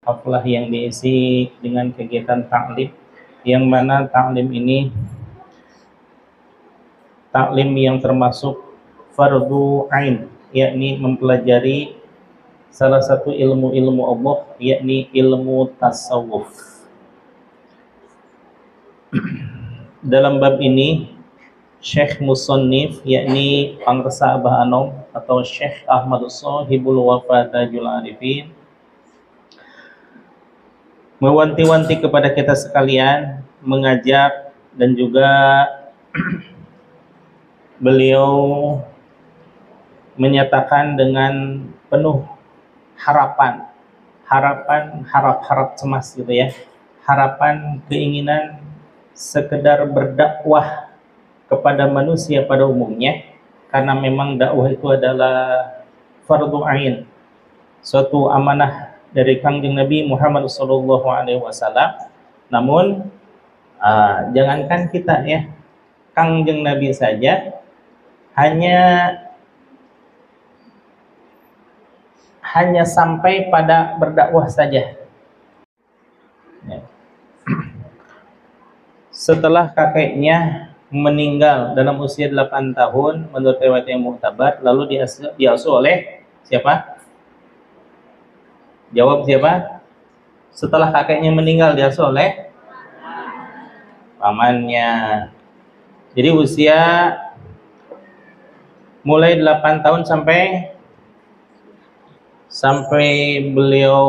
haflah yang diisi dengan kegiatan taklim, yang mana taklim ini taklim yang termasuk fardu ain, yakni mempelajari salah satu ilmu-ilmu Allah, yakni ilmu tasawuf. Dalam bab ini Syekh Musannif, yakni Pangresa Abah Anom atau Syekh Ahmad Shahibul Wafa Tajul Arifin, mewanti-wanti kepada kita sekalian, mengajak, dan juga beliau menyatakan dengan penuh harapan, harap cemas gitu ya, harapan, keinginan sekedar berdakwah kepada manusia pada umumnya, karena memang dakwah itu adalah fardu ain, suatu amanah dari Kangjeng Nabi Muhammad SAW. Namun jangankan kita ya, Kangjeng Nabi saja hanya sampai pada berdakwah saja. Ya. Setelah kakeknya meninggal dalam usia 8 tahun menurut riwayat yang mu'tabar, lalu diasuh oleh siapa? Jawab siapa? Setelah kakeknya meninggal diasuh oleh pamannya. Jadi usia mulai 8 tahun sampai beliau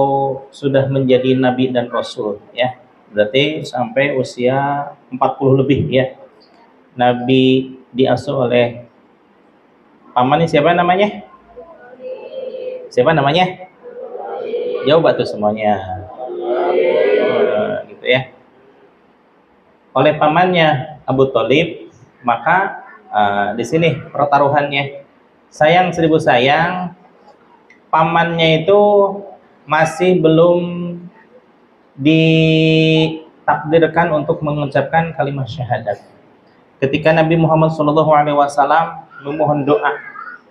sudah menjadi nabi dan rasul ya. Berarti sampai usia 40 lebih ya. Nabi diasuh oleh pamannya, siapa namanya? Siapa namanya? Jawab tuh semuanya. Gitu ya. Oleh pamannya Abu Thalib, maka di sini pertaruhannya. Sayang seribu sayang, pamannya itu masih belum ditakdirkan untuk mengucapkan kalimat syahadat. Ketika Nabi Muhammad SAW memohon doa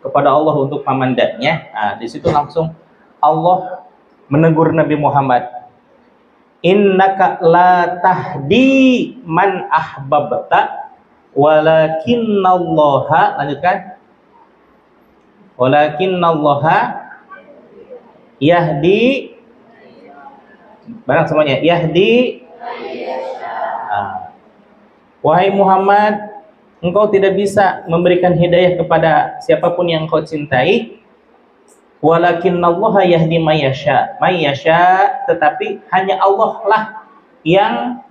kepada Allah untuk pamandanya, di situ langsung Allah menegur Nabi Muhammad, innaka la tahdi man ahbabta walakinnallaha, lanjutkan, walakinnallaha yahdi, barang semuanya, yahdi. Wahai Muhammad, engkau tidak bisa memberikan hidayah kepada siapapun yang engkau cintai, walakinnallaha yahdi mayyasha, tetapi hanya Allah lah yang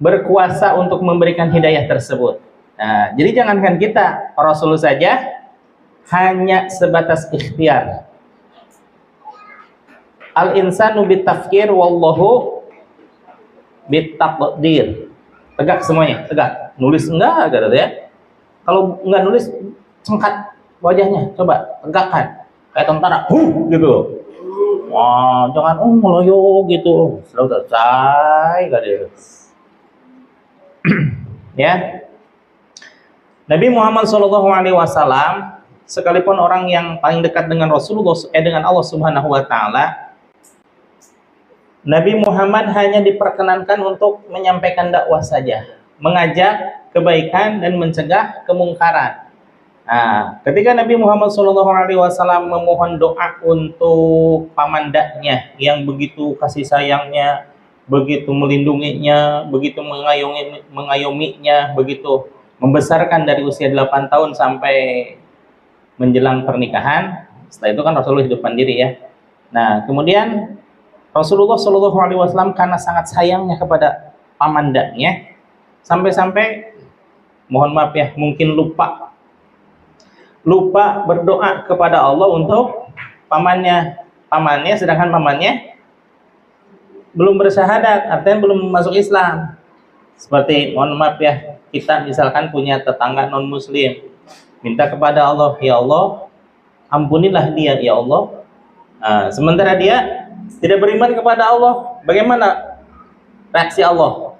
berkuasa untuk memberikan hidayah tersebut. Nah, jadi jangankan kita, Rasul saja hanya sebatas ikhtiar. Al-insanu bitafkir wallahu bitaqdir. Tegak semuanya, tegak. Nulis enggak gitu ya. Kalau enggak nulis, cengkat wajahnya, coba tegakkan kayak tentara, gitu. Wah, jangan meloyo gitu. Sudah selesai gitu. Ya. Nabi Muhammad SAW, sekalipun orang yang paling dekat dengan Rasulullah, dengan Allah Subhanahu wa taala, Nabi Muhammad hanya diperkenankan untuk menyampaikan dakwah saja, mengajak kebaikan dan mencegah kemungkaran. Nah, ketika Nabi Muhammad SAW memohon doa untuk pamandanya yang begitu kasih sayangnya, begitu melindunginya, begitu mengayominya, begitu membesarkan dari usia 8 tahun sampai menjelang pernikahan. Setelah itu kan Rasulullah hidup mandiri ya. Nah, kemudian Rasulullah SAW karena sangat sayangnya kepada pamandanya, sampai-sampai mohon maaf ya, mungkin lupa berdoa kepada Allah untuk pamannya, sedangkan pamannya belum bersyahadat, artinya belum masuk Islam. Seperti mohon maaf ya, kita misalkan punya tetangga non muslim, minta kepada Allah, ya Allah ampunilah dia ya Allah. Sementara dia tidak beriman kepada Allah, bagaimana reaksi Allah?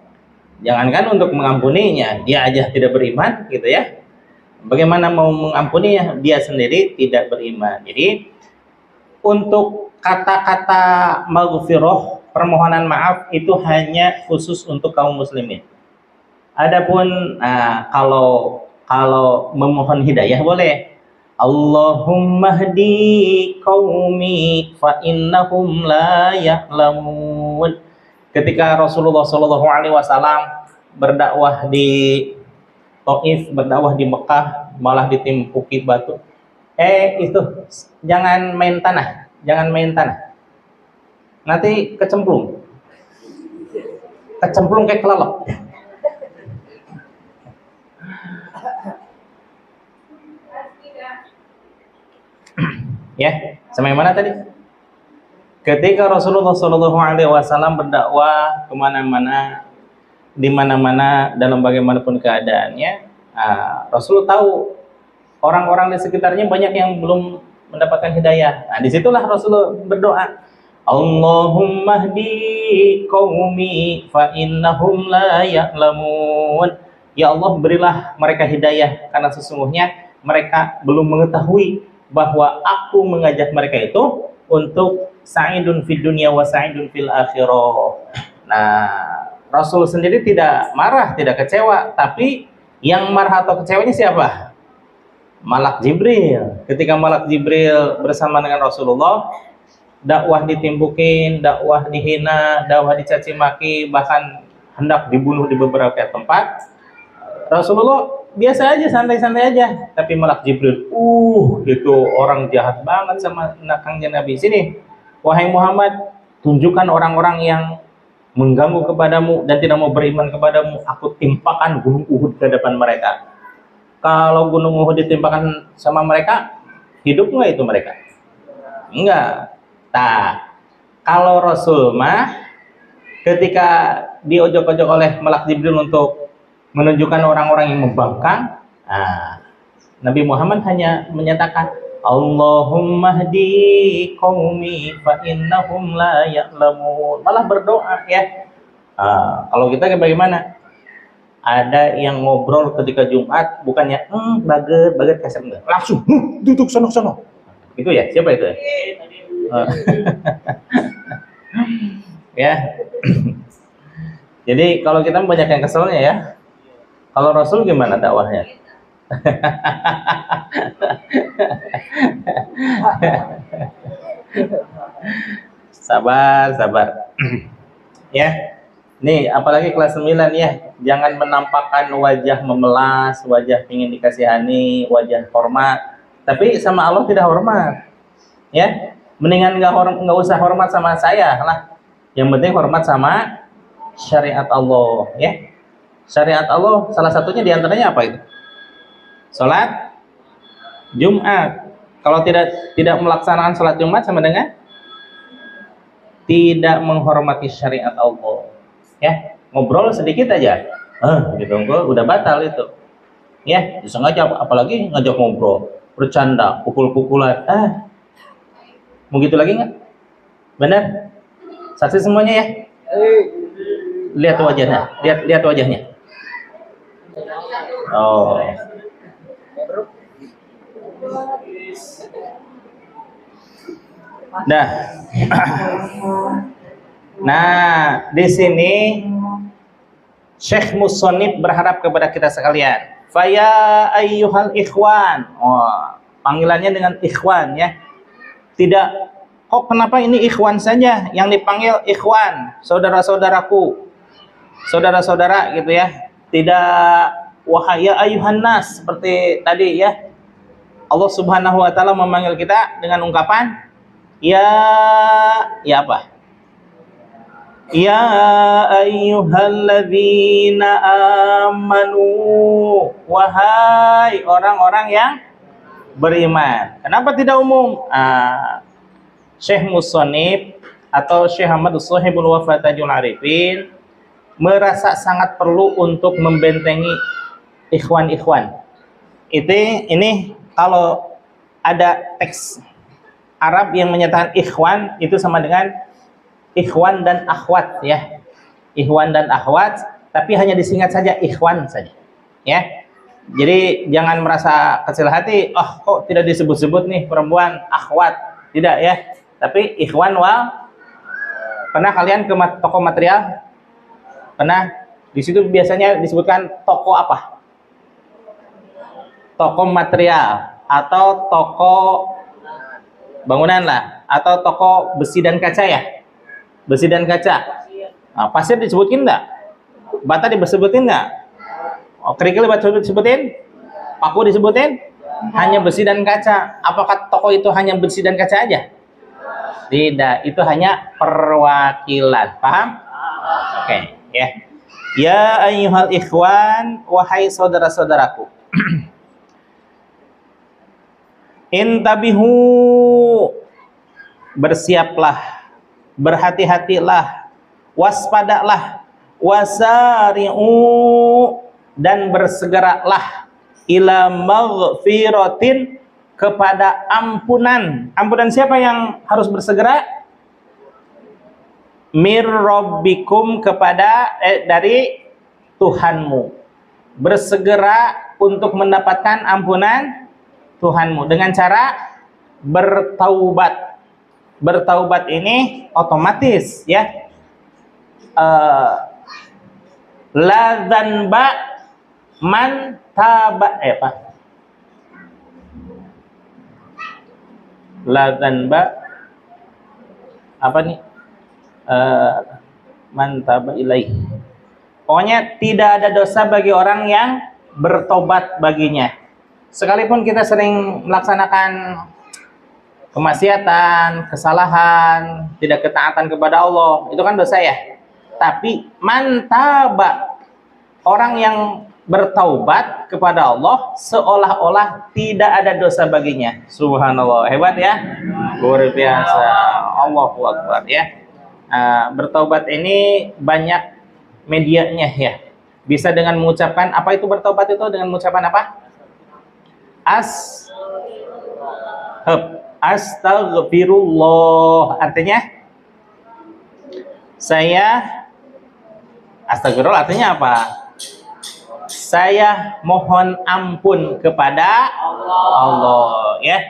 Jangankan untuk mengampuninya, dia aja tidak beriman gitu ya. Bagaimana mau mengampuninya? Dia sendiri tidak beriman. Jadi untuk kata-kata maghfirah, permohonan maaf itu hanya khusus untuk kaum muslimin. Adapun kalau memohon hidayah boleh. Allahumma hdi qaumi fa innahum la ya'lamun. Ketika Rasulullah Shallallahu alaihi wasallam berdakwah di Taif, berdakwah di Mekah, malah ditimpuki batu. Itu jangan main tanah, jangan main tanah. Nanti kecemplung kayak kelelep. Ya, sampai mana tadi? Ketika Rasulullah Shallallahu alaihi wasallam berdakwah kemana-mana, di mana-mana, dalam bagaimanapun keadaannya, Rasul tahu orang-orang di sekitarnya banyak yang belum mendapatkan hidayah. Nah, disitulah Rasul berdoa, Allahumma hdi qaumi fa innahum la ya'lamun. Ya Allah, berilah mereka hidayah karena sesungguhnya mereka belum mengetahui bahwa aku mengajak mereka itu untuk sa'idun fid dunya wa sa'idun fil akhirah. Nah, Rasul sendiri tidak marah, tidak kecewa, tapi yang marah atau kecewanya siapa? Malak Jibril. Ketika Malak Jibril bersama dengan Rasulullah, dakwah ditimbukin, dakwah dihina, dakwah dicaci maki, bahkan hendak dibunuh di beberapa tempat. Rasulullah biasa aja, santai-santai aja, tapi Malak Jibril, itu orang jahat banget sama nakangnya Nabi. Sini, wahai Muhammad, tunjukkan orang-orang yang mengganggu kepadamu dan tidak mau beriman kepadamu, aku timpakan gunung Uhud ke depan mereka. Kalau gunung Uhud ditimpakan sama mereka, hidup nggak itu mereka? Enggak. Kalau Rasul mah ketika diojok-ojok oleh Malak Jibril untuk menunjukkan orang-orang yang membangkang, Nabi Muhammad hanya menyatakan Allahumma hdi qaumi fa innahum la ya'lamun. Malah berdoa ya. Kalau kita bagaimana? Ada yang ngobrol ketika Jumat, bukannya baget kasar, enggak. Langsung duduk sono. Itu ya, siapa itu ya? Ya. Jadi kalau kita banyak yang keselnya ya. Kalau Rasul gimana dakwahnya? Sabar. Ya. Nih, apalagi kelas 9 ya. Jangan menampakkan wajah memelas, wajah ingin dikasihani, wajah hormat. Tapi sama Allah tidak hormat. Ya. Mendingan nggak usah hormat sama saya lah. Yang penting hormat sama syariat Allah, ya. Syariat Allah salah satunya diantaranya apa itu? Salat Jumat. Kalau tidak melaksanakan salat Jumat sama dengan tidak menghormati syariat Allah. Ya, ngobrol sedikit aja, gitu udah batal itu. Ya, disengaja apalagi ngajak ngobrol, bercanda, pukul-pukulan. Mau gitu lagi nggak? Benar? Saksi semuanya ya? Lihat wajahnya, lihat wajahnya. Oh. Nah, di sini Syekh Musonib berharap kepada kita sekalian. Faya ayyuhal ikhwan. Panggilannya dengan ikhwan ya. Tidak, kok kenapa ini ikhwan saja yang dipanggil ikhwan, saudara-saudaraku, saudara-saudara gitu ya. Tidak wahai ayuhan nas seperti tadi ya. Allah Subhanahu wa taala memanggil kita dengan ungkapan ya apa? Ya ayyuhalladzina amanu, wahai orang-orang yang beriman. Kenapa tidak umum? Syekh Musonib atau Syekh Ahmad Shahibul Wafatajul Arifin merasa sangat perlu untuk membentengi ikhwan-ikhwan. Ini kalau ada teks Arab yang menyatakan ikhwan itu sama dengan ikhwan dan akhwat ya. Ikhwan dan akhwat, tapi hanya disingkat saja ikhwan saja. Ya. Jadi jangan merasa kecil hati, kok tidak disebut-sebut nih perempuan akhwat. Tidak ya. Tapi ikhwan wal, pernah kalian ke toko material? Pernah? Di situ biasanya disebutkan toko apa? Toko material atau toko bangunan lah, atau toko besi dan kaca ya? Besi dan kaca. Nah, pasir disebutin enggak? Bata disebutin enggak? Oh, kerikil disebutin? Paku disebutin? Hanya besi dan kaca. Apakah toko itu hanya besi dan kaca aja? Tidak, itu hanya perwakilan. Paham? Oke, ya. Ya ayyuhal ikhwan, wahai saudara-saudaraku. Intabihu, bersiaplah, berhati-hatilah, waspadalah, wasari'u, dan bersegeralah ila maghfiratin, kepada ampunan. Ampunan siapa yang harus bersegera? Mir rabbikum, kepada dari Tuhanmu. Bersegera untuk mendapatkan ampunan Tuhanmu dengan cara bertaubat. Bertaubat ini otomatis ya. La dzanba man taba apa? La dzanba apa nih? Man taba ilaih. Pokoknya tidak ada dosa bagi orang yang bertobat baginya. Sekalipun kita sering melaksanakan kemaksiatan, kesalahan, tidak ketaatan kepada Allah, itu kan dosa ya. Tapi man taba, orang yang bertaubat kepada Allah seolah-olah tidak ada dosa baginya. Subhanallah, hebat ya, luar biasa. Allahu Akbar ya. Bertaubat ini banyak medianya ya. Bisa dengan mengucapkan, apa itu bertaubat itu? Dengan mengucapkan apa? Astaghfirullah. Artinya saya astagfirullah, artinya apa? Saya mohon ampun kepada Allah ya.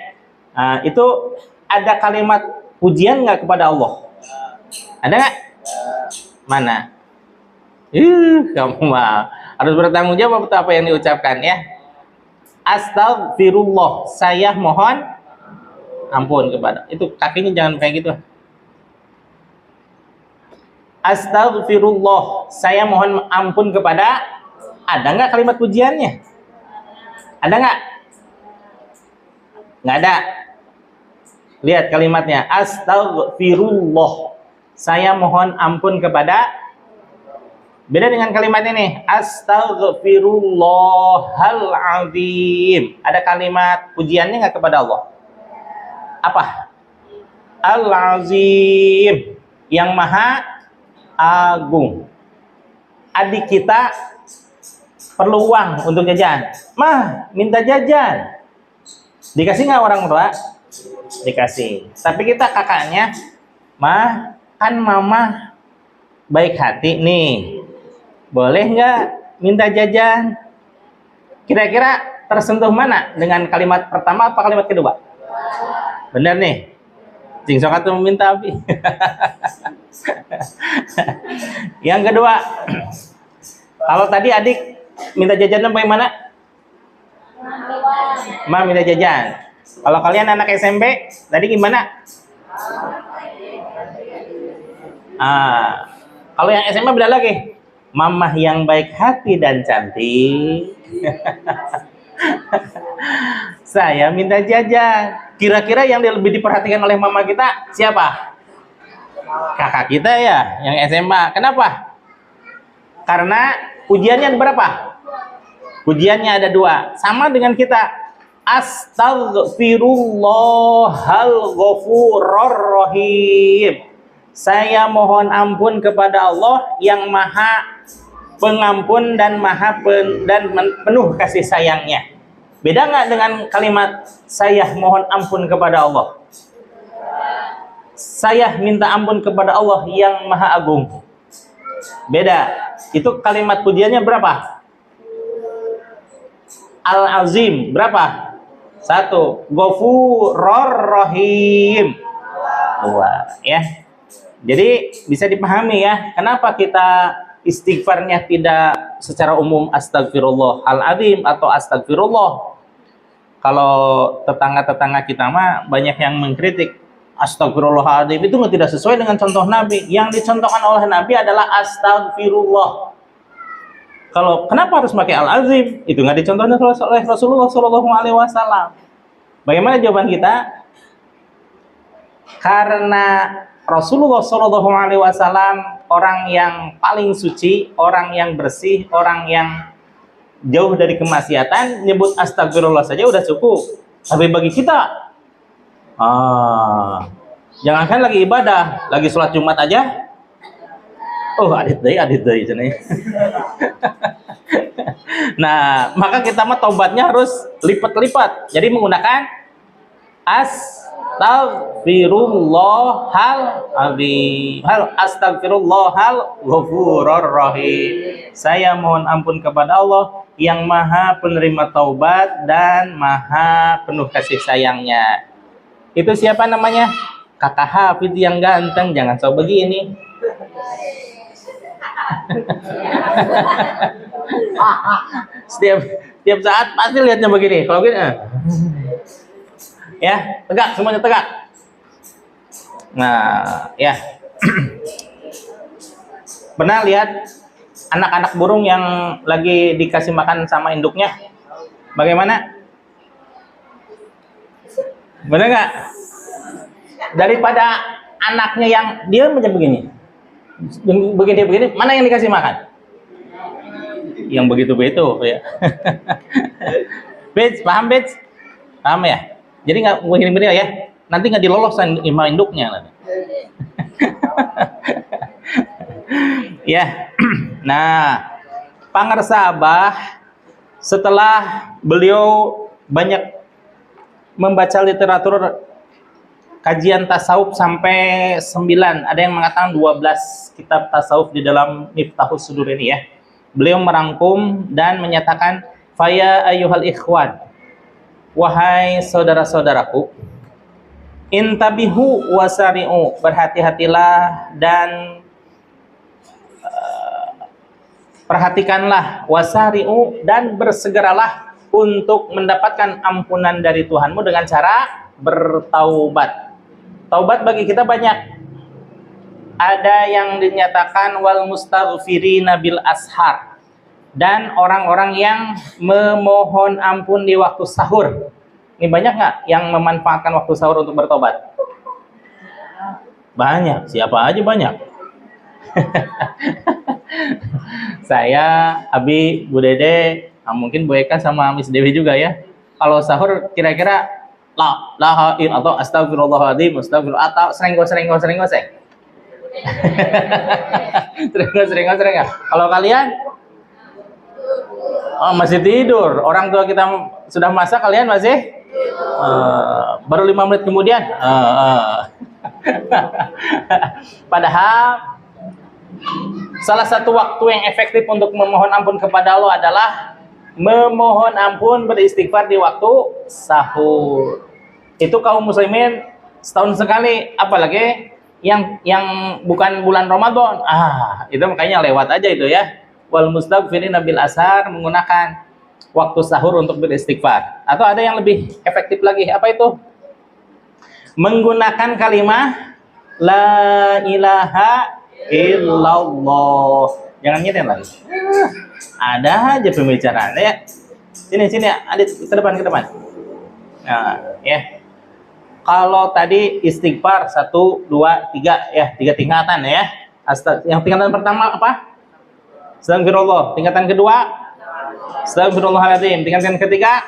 Itu ada kalimat pujian nggak kepada Allah? Ada nggak? Mana? Kamu mah harus bertanggung jawab apa yang diucapkan ya. Astaghfirullah, saya mohon ampun kepada. Itu kakinya jangan kayak gitu. Astaghfirullah, saya mohon ampun kepada. Ada nggak kalimat pujiannya? Ada nggak? Nggak ada. Lihat kalimatnya. Astaghfirullah, saya mohon ampun kepada. Beda dengan kalimat ini. Astaghfirullahal azim. Ada kalimat pujiannya nggak kepada Allah? Apa? Al-azim, yang maha agung. Adik kita perlu uang untuk jajan. Mah, minta jajan. Dikasih nggak orang tua? Dikasih. Tapi kita kakaknya, mah, kan mama baik hati nih. Boleh nggak minta jajan? Kira-kira tersentuh mana dengan kalimat pertama apa kalimat kedua? Benar nih. Cing sokat tuh meminta api. Yang kedua, kalau tadi adik minta jajan bagaimana? Ma minta jajan. Kalau kalian anak SMP, tadi gimana? Kalau yang SMA beda lagi. Mamah yang baik hati dan cantik. Saya minta jajan. Kira-kira yang lebih diperhatikan oleh mama kita siapa? Kakak kita ya, yang SMA. Kenapa? Karena pujiannya berapa? Pujiannya ada 2. Sama dengan kita. Astaghfirullahal ghafurur rahim. Saya mohon ampun kepada Allah yang maha pengampun dan maha penuh kasih sayangnya. Beda nggak dengan kalimat saya mohon ampun kepada Allah? Saya minta ampun kepada Allah yang maha agung. Beda. Itu kalimat pujiannya berapa? Al-azim berapa? Satu, Ghafurur Rahim. Dua, ya. Jadi bisa dipahami ya, kenapa kita istighfarnya tidak secara umum astagfirullahaladzim atau astagfirullah. Kalau tetangga-tetangga kita mah banyak yang mengkritik astagfirullahaladzim itu tidak sesuai dengan contoh Nabi. Yang dicontohkan oleh Nabi adalah astagfirullah. Kalau kenapa harus pakai al-azim? Itu nggak dicontohkan oleh Rasulullah SAW. Bagaimana jawaban kita? Karena Rasulullah SAW orang yang paling suci, orang yang bersih, orang yang jauh dari kemaksiatan, nyebut astagfirullah saja udah cukup. Tapi bagi kita, jangankan lagi ibadah, lagi sholat Jumat aja. Oh, adit deh cenah. Nah, maka kita mah taubatnya harus lipat-lipat. Jadi menggunakan astagfirullahal ghafurur rahim. Saya mohon ampun kepada Allah yang maha penerima taubat dan maha penuh kasih sayangnya. Itu siapa namanya? Kakak Hafid yang ganteng, jangan sok begini. Setiap saat pasti lihatnya begini. Kalau gini, ya tegak, semuanya tegak. Nah, ya. Pernah lihat anak-anak burung yang lagi dikasih makan sama induknya? Bagaimana? Benar nggak? Daripada anaknya yang dia macam begini, mana yang dikasih makan? Yang begitu-begitu ya. Bits, paham Bits? Paham ya? Jadi nggak begini-begini ya. Nanti nggak dilolosan sama induknya nanti. Ya. Nah, Pangarsa Abah setelah beliau banyak membaca literatur kajian tasawuf sampai 9, ada yang mengatakan 12 kitab tasawuf di dalam Miftahus Sudur ini ya. Beliau merangkum dan menyatakan, "Faya ayyuhal ikhwan, wahai saudara-saudaraku, intabihu wasari'u, berhati-hatilah dan perhatikanlah, wasari'u, dan bersegeralah untuk mendapatkan ampunan dari Tuhanmu dengan cara bertaubat." Taubat bagi kita banyak. Ada yang dinyatakan wal mustaghfirina bil ashar, dan orang-orang yang memohon ampun di waktu sahur. Ini banyak nggak yang memanfaatkan waktu sahur untuk bertobat? Banyak, siapa aja banyak. Saya, Abi, Bu Dede, mungkin Bu Eka sama Miss Dewi juga ya. Kalau sahur kira-kira la atau astagfirullahaladzim, astagfirullah, atau sering. Sering ya. Kalau kalian masih tidur, orang tua kita sudah masak, kalian masih baru 5 menit kemudian. Padahal salah satu waktu yang efektif untuk memohon ampun kepada Allah adalah memohon ampun beristighfar di waktu sahur. Itu kaum muslimin setahun sekali, apalagi yang bukan bulan Ramadan. Itu makanya lewat aja itu ya. Wal mustaghfirina bil ashar, menggunakan waktu sahur untuk beristighfar. Atau ada yang lebih efektif lagi, apa itu? Menggunakan kalimah la ilaha illallah. Jangan nyetir lagi. Ada aja pembicaraan ya. Sini Adit, ke depan. Nah, ya. Kalau tadi istighfar 1, 2, 3 ya, 3 tingkatan ya. Yang tingkatan pertama apa? Astagfirullah. Tingkatan kedua, astagfirullahaladzim. Tingkatan ketiga,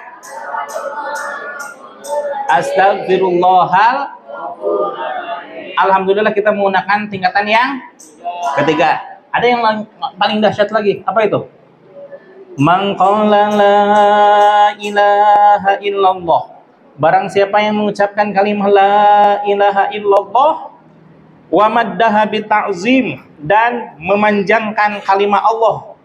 astagfirullahal. Alhamdulillah kita menggunakan tingkatan yang ketiga. Ada yang paling dahsyat lagi. Apa itu? Man qala la ilaha illallah. Barang siapa yang mengucapkan kalimat la ilaha illallah wa maddaha bi ta'zim, dan memanjangkan kalimat Allah.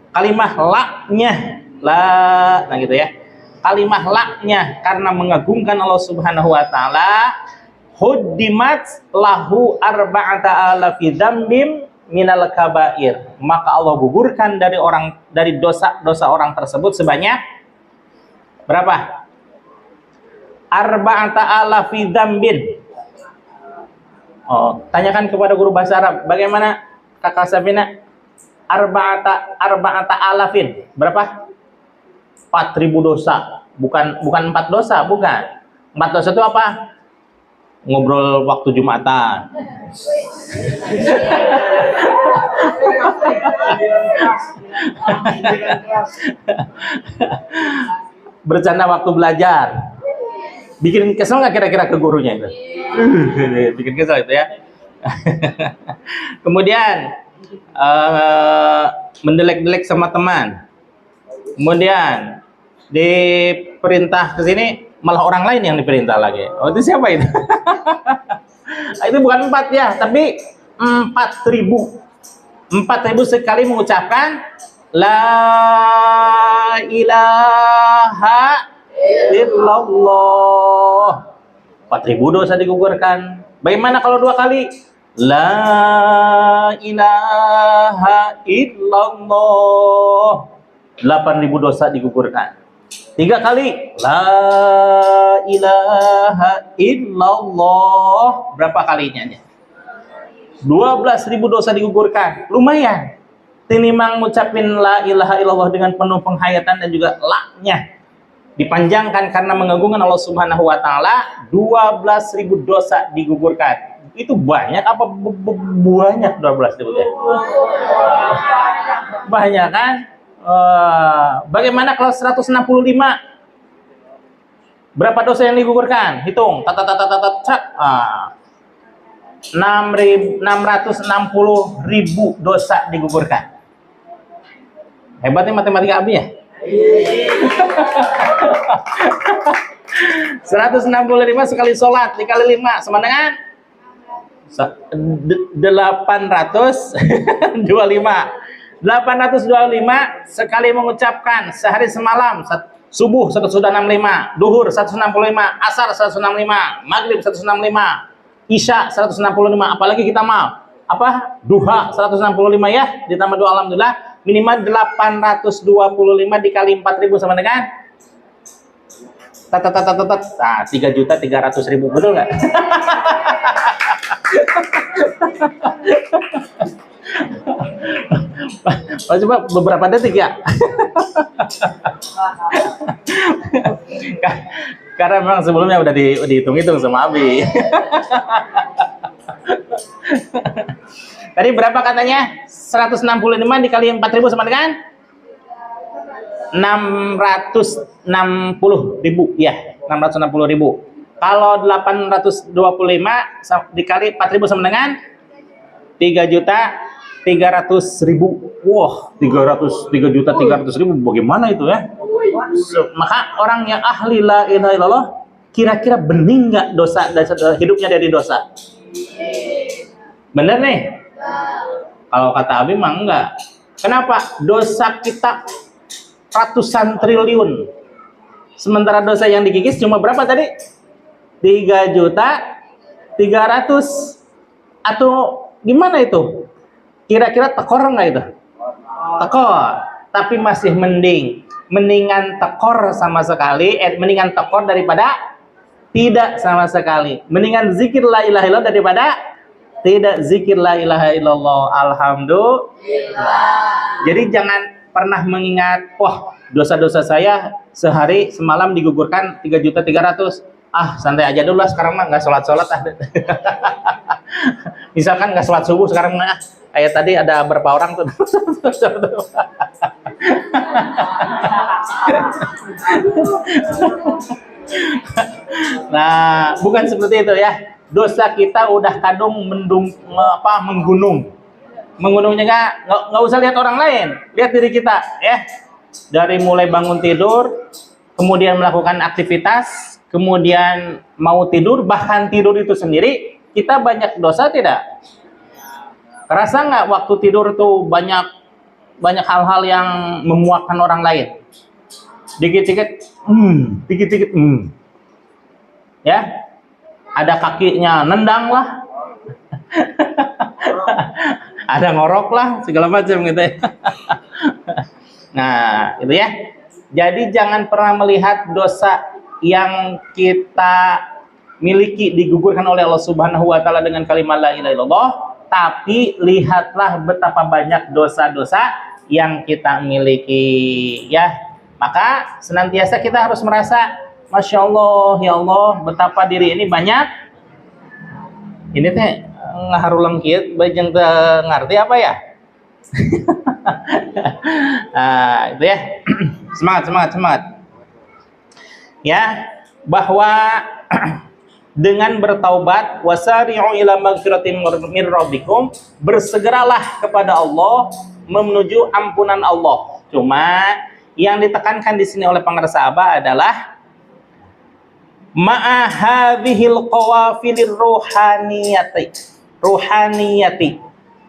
Kalimat la-nya, la, nah gitu ya. kalimah laknya karena mengagungkan Allah Subhanahu wa taala, huddimat lahu arba'ata alafi dzambim minal kabair, maka Allah gugurkan dari dosa-dosa orang tersebut sebanyak berapa? Arba'ata alafi dzambin. Oh, tanyakan kepada guru bahasa Arab, bagaimana Kakak Sabina? Arba'ata alafin. Berapa? 4.000 dosa. Bukan 4 dosa, bukan. 4 dosa itu apa? Ngobrol waktu Jumatan. Bercanda waktu belajar. Bikin kesel nggak kira-kira ke gurunya itu? Bikin kesel itu ya. Kemudian mendelek-delek sama teman. Kemudian diperintah ke sini, malah orang lain yang diperintah lagi. Oh, itu siapa itu? Itu bukan 4 ya, tapi 4.000. 4.000 sekali mengucapkan la ilaha illallah. 4.000 dosa digugurkan. Bagaimana kalau 2 kali? La ilaha illallah. 8.000 dosa digugurkan. 3 kali la ilaha illallah, berapa kalinya? 12.000 dosa digugurkan. Lumayan. Tinimbang ngucapin la ilaha illallah dengan penuh penghayatan dan juga la-nya dipanjangkan karena mengagungkan Allah Subhanahu wa taala, 12.000 dosa digugurkan. Itu banyak apa banyak 12.000 ya? Banyak kan? Bagaimana kalau 165? Berapa dosa yang digugurkan? Hitung. 660.000 dosa digugurkan. Hebatnya matematika Abi ya? 165 sekali sholat dikali 5 sama dengan 825 sekali mengucapkan sehari semalam. Subuh 165, duhur 165, asar 165, maghrib 165, isya 165, apalagi kita mau apa? Duha 165 ya, ditambah doa alhamdulillah, minimal 825 dikali 4.000 sama dengan 3.300.000, betul nggak? Coba beberapa detik ya. Karena memang sebelumnya udah dihitung-hitung sama Abi. Tadi berapa katanya? 165 dikali 4.000 sama dengan 660.000 ya, 660.000. Kalau 825 dikali 4.000 sama dengan 3.300.000. Wah, 3.300.000 bagaimana itu ya? Maka orang yang ahli la ilaha illallah kira-kira bening nggak dosa hidupnya dari dosa? Bener nih? Kalau kata Abi mah enggak. Kenapa? Dosa kita ratusan triliun. Sementara dosa yang dikikis cuma berapa tadi? 3.300.000. Atau gimana itu? Kira-kira tekor nggak itu? Tekor. Tapi masih mendingan tekor sama sekali, mendingan tekor daripada tidak sama sekali. Mendingan zikir la ilaha illallah daripada tidak zikir la ilaha illallah. Alhamdulillah. Jadi jangan pernah mengingat, wah dosa-dosa saya sehari semalam digugurkan 3.300.000. Santai aja dulu lah, sekarang mah nggak sholat-sholat Misalkan nggak sholat subuh sekarang mah kayak tadi ada berapa orang tuh. Nah, bukan seperti itu ya. Dosa kita udah kadung menggunung. Menggunungnya nggak usah lihat orang lain, lihat diri kita ya. Dari mulai bangun tidur, kemudian melakukan aktivitas, kemudian mau tidur, bahkan tidur itu sendiri kita banyak dosa tidak? Kerasa nggak waktu tidur tuh banyak hal-hal yang memuakkan orang lain? dikit-dikit, dikit-dikit, ya, ada kakinya nendang lah, ada ngorok lah, segala macam gitu ya. Nah, itu ya. Jadi jangan pernah melihat dosa yang kita miliki digugurkan oleh Allah Subhanahu wa taala dengan kalimat la ilaha illallah, tapi lihatlah betapa banyak dosa-dosa yang kita miliki, ya. Maka senantiasa kita harus merasa, Masya Allah, ya Allah, betapa diri ini banyak. Ini teh ngaharulang kieu bae jeung teu ngarti apa ya? Itu ya. Semangat. Ya, bahwa dengan bertaubat, wasari'u ila magfiratin min rabbikum, bersegeralah kepada Allah menuju ampunan Allah. Cuma yang ditekankan di sini oleh pengarsa Abah adalah ma'a hadhil qawafilir ruhaniyati,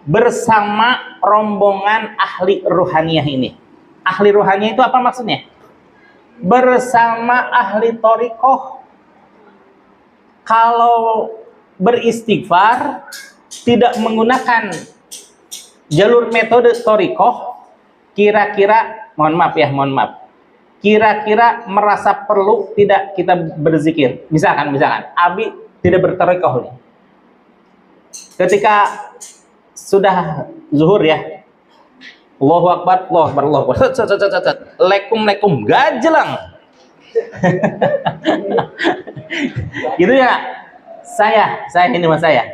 bersama rombongan ahli ruhaniyah ini. Ahli ruhaniyah itu apa maksudnya? Bersama ahli thariqah. Kalau beristighfar tidak menggunakan jalur metode thariqah, kira-kira mohon maaf, kira-kira merasa perlu tidak kita berzikir. Misalkan Abi tidak berthariqah nih. Ketika sudah zuhur ya, Allahu Akbar, Lekum, gajelang. Gitu ya. Saya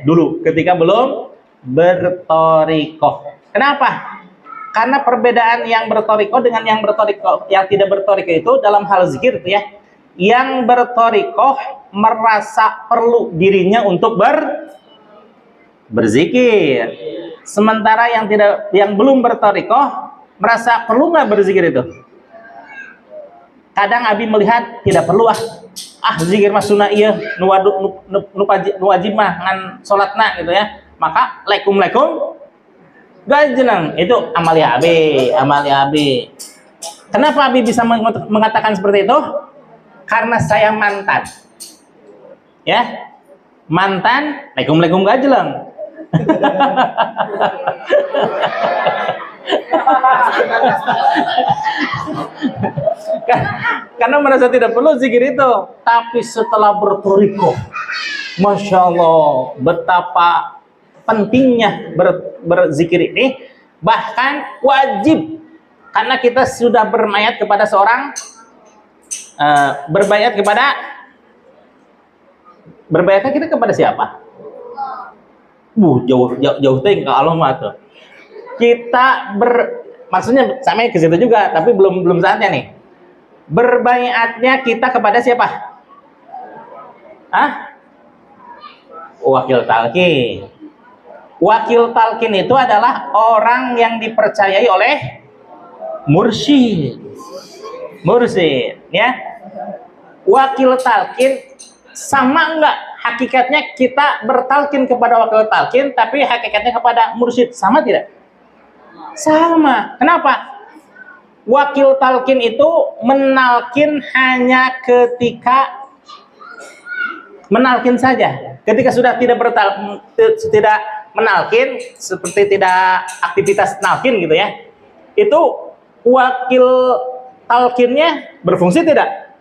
dulu ketika belum berthariqah. Kenapa? Karena perbedaan yang berthariqah dengan yang tidak berthariqah itu dalam hal zikir itu ya. Yang berthariqah merasa perlu dirinya untuk berzikir. Sementara yang belum berthariqah merasa perlu nggak berzikir itu? Kadang Abi melihat tidak perlu zikir mas sunnah iya nu wajib mah ngan salatna gitu ya. Maka Lekum gajenang itu amalia Abi. Kenapa Abi bisa mengatakan seperti itu? Karena saya mantan. Ya. Mantan Lekum gajenang. Karena merasa tidak perlu zikir itu, tapi setelah berthariqah, Masya Allah, betapa pentingnya berzikir ini, bahkan wajib, karena kita sudah berbayat kepada seorang, berbayatnya kita kepada siapa? Jauh ting ke Allah mah tuh. Kita maksudnya sama ke situ juga, tapi belum saatnya nih. Berbaiatnya kita kepada siapa? Wakil talqin. Wakil talqin itu adalah orang yang dipercayai oleh mursyid, ya. Wakil talqin sama enggak hakikatnya kita bertalqin kepada wakil talqin, tapi hakikatnya kepada mursyid sama tidak? Sama. Kenapa? Wakil talqin itu menalkin hanya ketika menalkin saja. Ketika sudah tidak menalkin, seperti tidak aktivitas nalkin gitu ya, itu wakil talqinnya berfungsi tidak?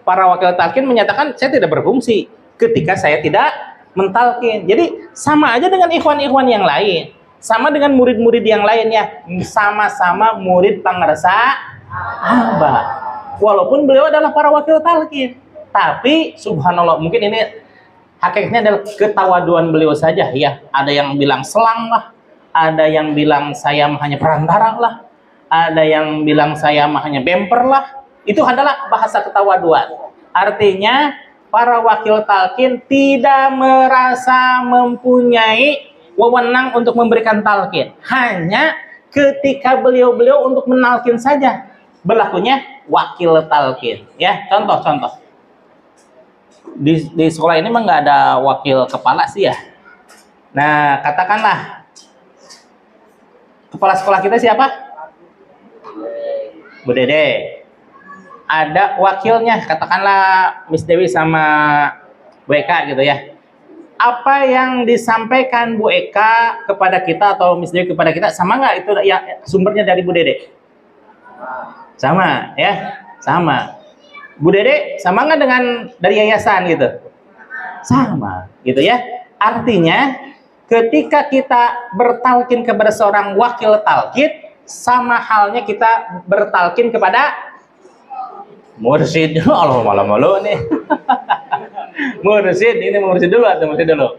Para wakil talqin menyatakan saya tidak berfungsi ketika saya tidak mentalqin. Jadi sama aja dengan ikhwan-ikhwan yang lain, sama dengan murid-murid yang lainnya, sama-sama murid pengersa Abah. Walaupun beliau adalah para wakil talqin, tapi subhanallah, mungkin ini hakikatnya adalah ketawaduan beliau saja ya. Ada yang bilang selang lah, ada yang bilang saya hanya perantara lah, ada yang bilang saya hanya bemper lah. Itu adalah bahasa ketawaduan. Artinya para wakil talqin tidak merasa mempunyai wewenang untuk memberikan talqin. Hanya ketika beliau-beliau untuk menalkin saja berlakunya wakil talqin. Ya, contoh. Di sekolah ini mah nggak ada wakil kepala sih ya. Nah, katakanlah kepala sekolah kita siapa? Bu Dede. ada wakilnya, katakanlah Miss Dewi sama Bu Eka gitu ya. Apa yang disampaikan Bu Eka kepada kita atau Miss Dewi kepada kita sama nggak itu ya sumbernya dari Bu Dede? Sama ya, sama. Bu Dede sama nggak dengan dari yayasan gitu? Sama gitu ya. Artinya ketika kita bertalkin kepada seorang wakil talqin, sama halnya kita bertalkin kepada mursyid. Allah malu-malu nih. Mursyid, ini mursyid dulu atau mursyid dulu.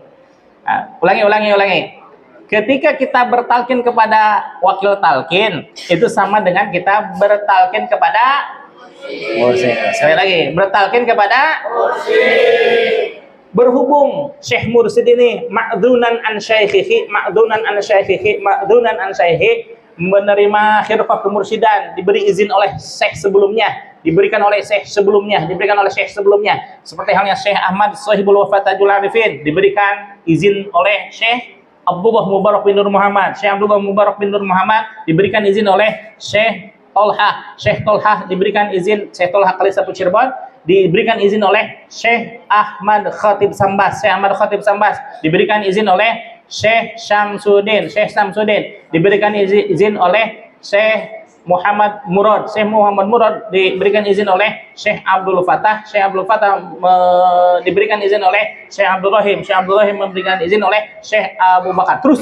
Nah, ulangi. Ketika kita bertalkin kepada wakil talqin, itu sama dengan kita bertalkin kepada mursyid. Sekali lagi, bertalkin kepada mursyid. Berhubung Syekh Mursyid ini ma'dzunan an syaikhihi menerima khirfah kemursidan, diberi izin oleh Syekh sebelumnya, diberikan oleh Syekh sebelumnya, seperti halnya Syekh Ahmad Shahibul Wafatajul Arifin diberikan izin oleh Syekh Abdullah Mubarak bin Nur Muhammad, diberikan izin oleh Syekh Tolha diberikan izin, Syekh Tolha Kalisapu Cirebon diberikan izin oleh Syekh Ahmad Khatib Sambas, diberikan izin oleh Syekh Syamsuddin, diberikan izin oleh Syekh Muhammad Murad, diberikan izin oleh Syekh Abdul Fatah, diberikan izin oleh Syekh Abdul Rahim, memberikan izin oleh Syekh Abu Bakar, terus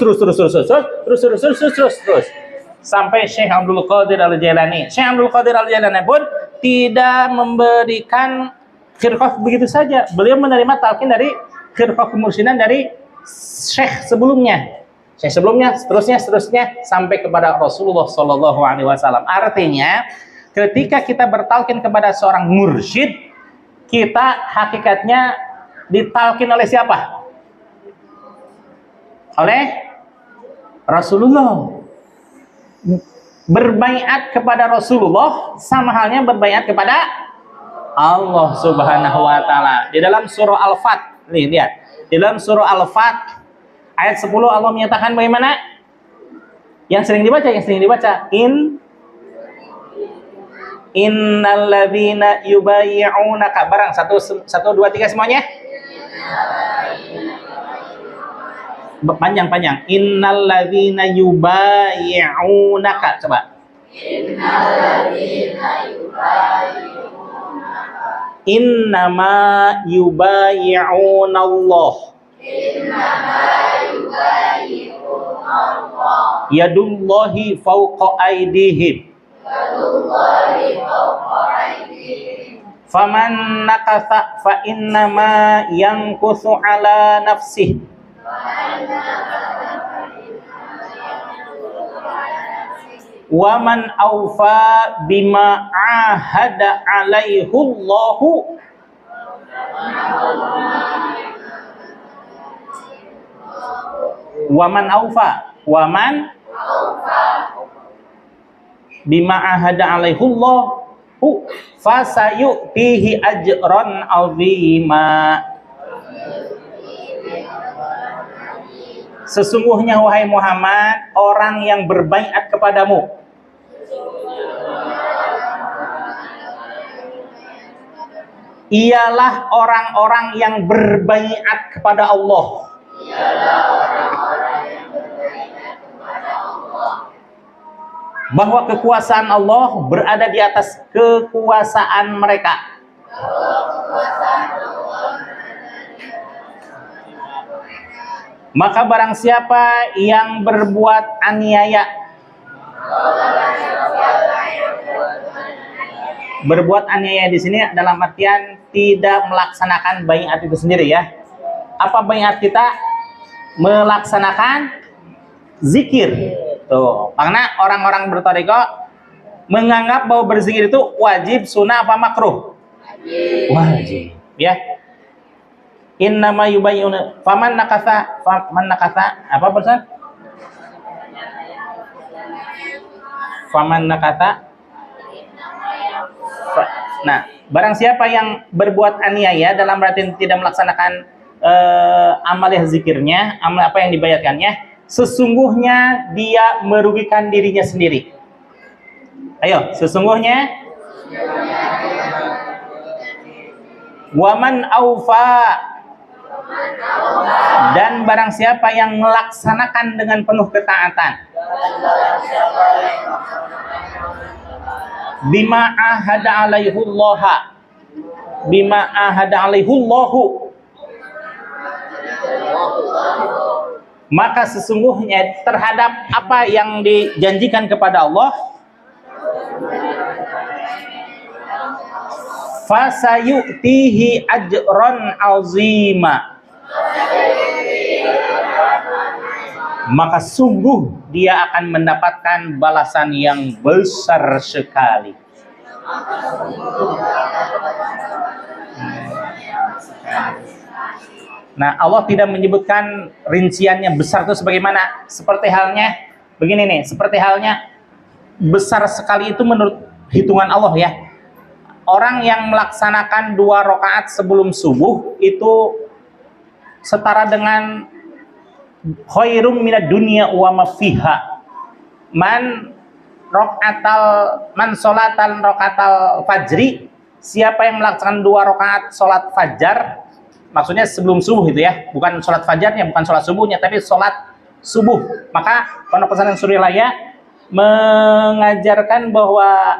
sampai Syekh Abdul Qadir Al-Jailani. Syekh Abdul Qadir Al-Jailani pun tidak memberikan khirqah begitu saja. Beliau menerima talqin dari khirqah kemursidan dari Syekh sebelumnya, seterusnya sampai kepada Rasulullah Shallallahu Alaihi Wasallam. Artinya, ketika kita bertalqin kepada seorang mursyid, kita hakikatnya ditalqin oleh siapa? Oleh Rasulullah. Berbaiat kepada Rasulullah sama halnya berbaiat kepada Allah Subhanahu wa taala. Di dalam surah Al-Fat, nih lihat. Di dalam surah Al-Fat ayat 10 Allah menyatakan bagaimana? Yang sering dibaca. Innalladzina yubayyi'unaka. Barang 1 2 3 semuanya. Panjang. Innalladzina yubayyi'unaka. Coba. Innalladzina yubayyi'unaka. Innama yubayyi'unallah. Yadullahi fawqa aydihim. Faman nakatha fa innama yankusu ala nafsihi. Waman awfa bima ahada alaihullahu. Waman bima ahada alaihullahu fasayu'tihi ajran azima. Sesungguhnya wahai Muhammad, orang yang berbaiat kepadamu, ialah orang-orang yang berbaiat kepada Allah. Bahwa kekuasaan Allah berada di atas kekuasaan mereka. Maka barang siapa yang berbuat aniaya, berbuat aniaya di sini dalam artian tidak melaksanakan baiat itu sendiri ya. Apa baiat kita? Melaksanakan zikir. Tuh, karena orang-orang berthariqah menganggap bahwa berzikir itu wajib, sunnah apa makruh? Wajib, ya. Innama yubayyuna faman nakatha apa persen? Faman nakatha. Nah, barang siapa yang berbuat aniaya dalam arti tidak melaksanakan amaliyah zikirnya, amal apa yang dibayarkannya, sesungguhnya dia merugikan dirinya sendiri. Ayo, sesungguhnya Waman aufa, dan barang siapa yang melaksanakan dengan penuh ketaatan. Bima ahada alaihullaha, bima ahada alaihullahu, maka sesungguhnya terhadap apa yang dijanjikan kepada Allah, fasayu'tihi ajran azima, maka sungguh dia akan mendapatkan balasan yang besar sekali. Nah, Allah tidak menyebutkan rinciannya besar itu sebagaimana. Seperti halnya begini nih, seperti halnya besar sekali itu menurut hitungan Allah ya. Orang yang melaksanakan 2 rakaat sebelum subuh itu setara dengan khairum minad dunya wa ma fiha. Man sholatan rakatal fajri, siapa yang melaksanakan 2 rakaat sholat fajar, maksudnya sebelum subuh itu ya, bukan sholat fajarnya, bukan sholat subuhnya, tapi sholat subuh. Maka Pondok Pesantren Surilaya mengajarkan bahwa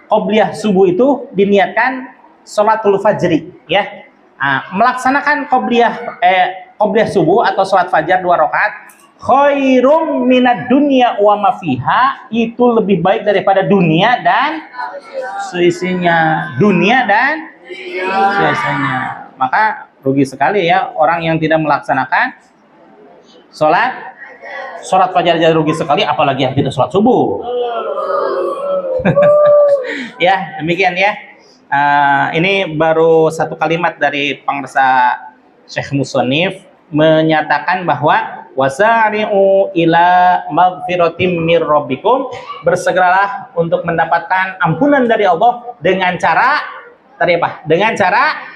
qobliyah subuh itu diniatkan sholatul fajri ya. Nah, melaksanakan qobliyah subuh atau sholat fajar 2 rakaat khairum minad dunya wa ma fiha, itu lebih baik daripada dunia dan seisinya. Dunia dan seisinya. Maka rugi sekali ya orang yang tidak melaksanakan sholat fajar aja rugi sekali, apalagi yang tidak sholat subuh. Ya, demikian ya. Ini baru satu kalimat dari pengarsa Syekh Musonif menyatakan bahwa wasari'u ila maghfiratim mir rabbikum, bersegeralah untuk mendapatkan ampunan dari Allah dengan cara tadi apa? Dengan cara